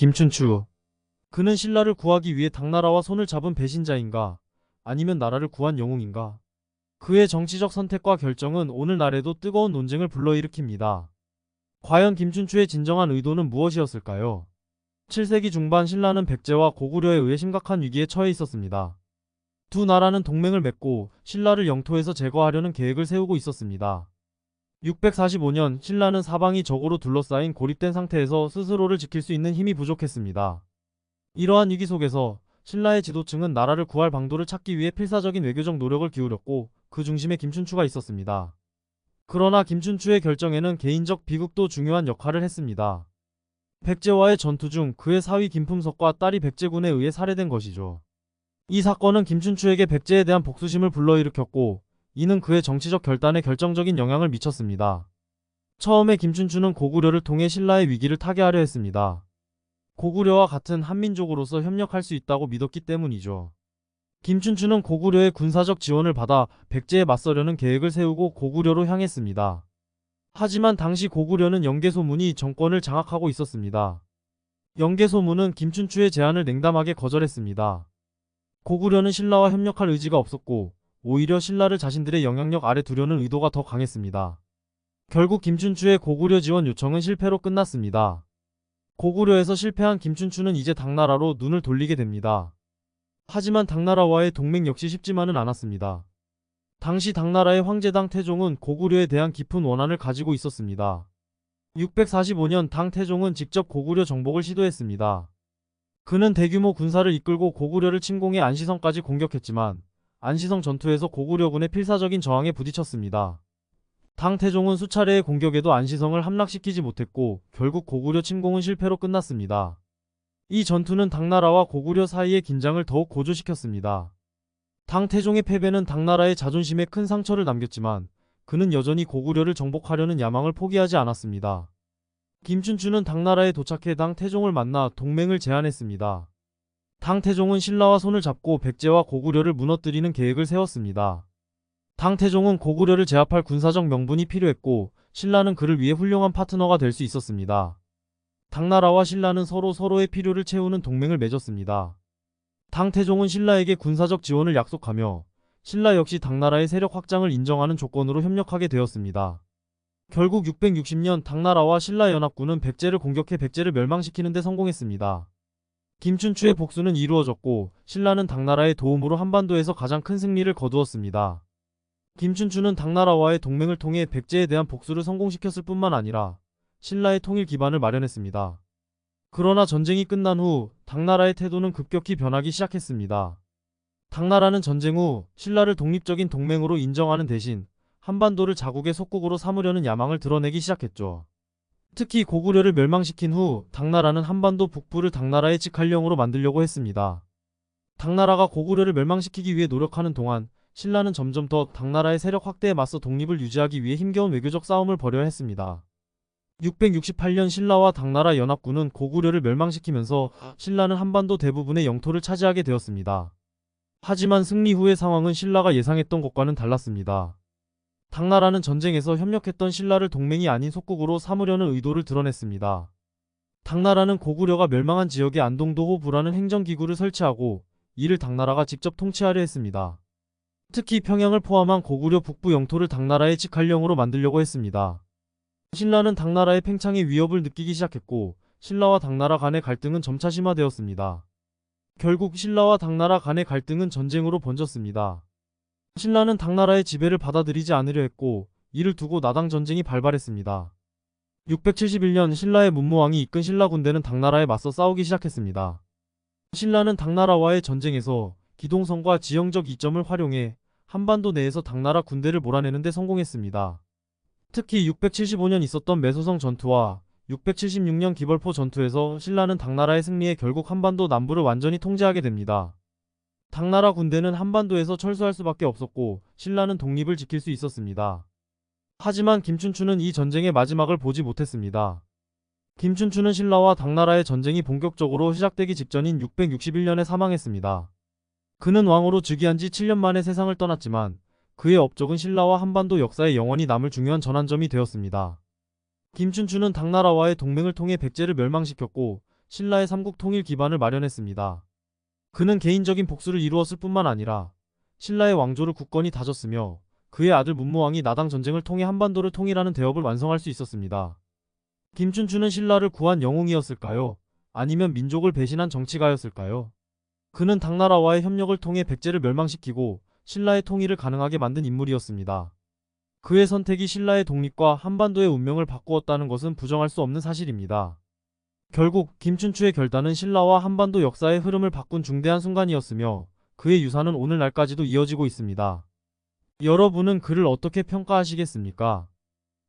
김춘추. 그는 신라를 구하기 위해 당나라와 손을 잡은 배신자인가? 아니면 나라를 구한 영웅인가? 그의 정치적 선택과 결정은 오늘날에도 뜨거운 논쟁을 불러일으킵니다. 과연 김춘추의 진정한 의도는 무엇이었을까요? 7세기 중반 신라는 백제와 고구려에 의해 심각한 위기에 처해 있었습니다. 두 나라는 동맹을 맺고 신라를 영토에서 제거하려는 계획을 세우고 있었습니다. 645년 신라는 사방이 적으로 둘러싸인 고립된 상태에서 스스로를 지킬 수 있는 힘이 부족했습니다. 이러한 위기 속에서 신라의 지도층은 나라를 구할 방도를 찾기 위해 필사적인 외교적 노력을 기울였고 그 중심에 김춘추가 있었습니다. 그러나 김춘추의 결정에는 개인적 비극도 중요한 역할을 했습니다. 백제와의 전투 중 그의 사위 김품석과 딸이 백제군에 의해 살해된 것이죠. 이 사건은 김춘추에게 백제에 대한 복수심을 불러일으켰고 이는 그의 정치적 결단에 결정적인 영향을 미쳤습니다. 처음에 김춘추는 고구려를 통해 신라의 위기를 타개하려 했습니다. 고구려와 같은 한민족으로서 협력할 수 있다고 믿었기 때문이죠. 김춘추는 고구려의 군사적 지원을 받아 백제에 맞서려는 계획을 세우고 고구려로 향했습니다. 하지만 당시 고구려는 영계소문이 정권을 장악하고 있었습니다. 영계소문은 김춘추의 제안을 냉담하게 거절했습니다. 고구려는 신라와 협력할 의지가 없었고 오히려 신라를 자신들의 영향력 아래 두려는 의도가 더 강했습니다. 결국 김춘추의 고구려 지원 요청은 실패로 끝났습니다. 고구려에서 실패한 김춘추는 이제 당나라로 눈을 돌리게 됩니다. 하지만 당나라와의 동맹 역시 쉽지만은 않았습니다. 당시 당나라의 황제당 태종은 고구려에 대한 깊은 원한을 가지고 있었습니다. 645년 당 태종은 직접 고구려 정복을 시도했습니다. 그는 대규모 군사를 이끌고 고구려를 침공해 안시성까지 공격했지만 안시성 전투에서 고구려군의 필사적인 저항에 부딪혔습니다. 당 태종은 수차례의 공격에도 안시성을 함락시키지 못했고 결국 고구려 침공은 실패로 끝났습니다. 이 전투는 당나라와 고구려 사이의 긴장을 더욱 고조시켰습니다. 당 태종의 패배는 당나라의 자존심에 큰 상처를 남겼지만 그는 여전히 고구려를 정복하려는 야망을 포기하지 않았습니다. 김춘추는 당나라에 도착해 당 태종을 만나 동맹을 제안했습니다. 당 태종은 신라와 손을 잡고 백제와 고구려를 무너뜨리는 계획을 세웠습니다. 당 태종은 고구려를 제압할 군사적 명분이 필요했고 신라는 그를 위해 훌륭한 파트너가 될 수 있었습니다. 당나라와 신라는 서로 서로의 필요를 채우는 동맹을 맺었습니다. 당 태종은 신라에게 군사적 지원을 약속하며 신라 역시 당나라의 세력 확장을 인정하는 조건으로 협력하게 되었습니다. 결국 660년 당나라와 신라 연합군은 백제를 공격해 백제를 멸망시키는 데 성공했습니다. 김춘추의 복수는 이루어졌고 신라는 당나라의 도움으로 한반도에서 가장 큰 승리를 거두었습니다. 김춘추는 당나라와의 동맹을 통해 백제에 대한 복수를 성공시켰을 뿐만 아니라 신라의 통일 기반을 마련했습니다. 그러나 전쟁이 끝난 후 당나라의 태도는 급격히 변하기 시작했습니다. 당나라는 전쟁 후 신라를 독립적인 동맹으로 인정하는 대신 한반도를 자국의 속국으로 삼으려는 야망을 드러내기 시작했죠. 특히 고구려를 멸망시킨 후 당나라는 한반도 북부를 당나라의 직할령으로 만들려고 했습니다. 당나라가 고구려를 멸망시키기 위해 노력하는 동안 신라는 점점 더 당나라의 세력 확대에 맞서 독립을 유지하기 위해 힘겨운 외교적 싸움을 벌여야 했습니다. 668년 신라와 당나라 연합군은 고구려를 멸망시키면서 신라는 한반도 대부분의 영토를 차지하게 되었습니다. 하지만 승리 후의 상황은 신라가 예상했던 것과는 달랐습니다. 당나라는 전쟁에서 협력했던 신라를 동맹이 아닌 속국으로 삼으려는 의도를 드러냈습니다. 당나라는 고구려가 멸망한 지역에 안동도호부라는 행정기구를 설치하고 이를 당나라가 직접 통치하려 했습니다. 특히 평양을 포함한 고구려 북부 영토를 당나라의 직할령으로 만들려고 했습니다. 신라는 당나라의 팽창의 위협을 느끼기 시작했고 신라와 당나라 간의 갈등은 점차 심화되었습니다. 결국 신라와 당나라 간의 갈등은 전쟁으로 번졌습니다. 신라는 당나라의 지배를 받아들이지 않으려 했고 이를 두고 나당 전쟁이 발발했습니다. 671년 신라의 문무왕이 이끈 신라 군대는 당나라에 맞서 싸우기 시작했습니다. 신라는 당나라와의 전쟁에서 기동성과 지형적 이점을 활용해 한반도 내에서 당나라 군대를 몰아내는 데 성공했습니다. 특히 675년 있었던 매소성 전투와 676년 기벌포 전투에서 신라는 당나라의 승리에 결국 한반도 남부를 완전히 통제하게 됩니다. 당나라 군대는 한반도에서 철수할 수밖에 없었고 신라는 독립을 지킬 수 있었습니다. 하지만 김춘추는 이 전쟁의 마지막을 보지 못했습니다. 김춘추는 신라와 당나라의 전쟁이 본격적으로 시작되기 직전인 661년에 사망했습니다. 그는 왕으로 즉위한 지 7년 만에 세상을 떠났지만 그의 업적은 신라와 한반도 역사에 영원히 남을 중요한 전환점이 되었습니다. 김춘추는 당나라와의 동맹을 통해 백제를 멸망시켰고 신라의 삼국 통일 기반을 마련했습니다. 그는 개인적인 복수를 이루었을 뿐만 아니라 신라의 왕조를 굳건히 다졌으며 그의 아들 문무왕이 나당 전쟁을 통해 한반도를 통일하는 대업을 완성할 수 있었습니다. 김춘추는 신라를 구한 영웅이었을까요? 아니면 민족을 배신한 정치가였을까요? 그는 당나라와의 협력을 통해 백제를 멸망시키고 신라의 통일을 가능하게 만든 인물이었습니다. 그의 선택이 신라의 독립과 한반도의 운명을 바꾸었다는 것은 부정할 수 없는 사실입니다. 결국 김춘추의 결단은 신라와 한반도 역사의 흐름을 바꾼 중대한 순간이었으며 그의 유산은 오늘날까지도 이어지고 있습니다. 여러분은 그를 어떻게 평가하시겠습니까?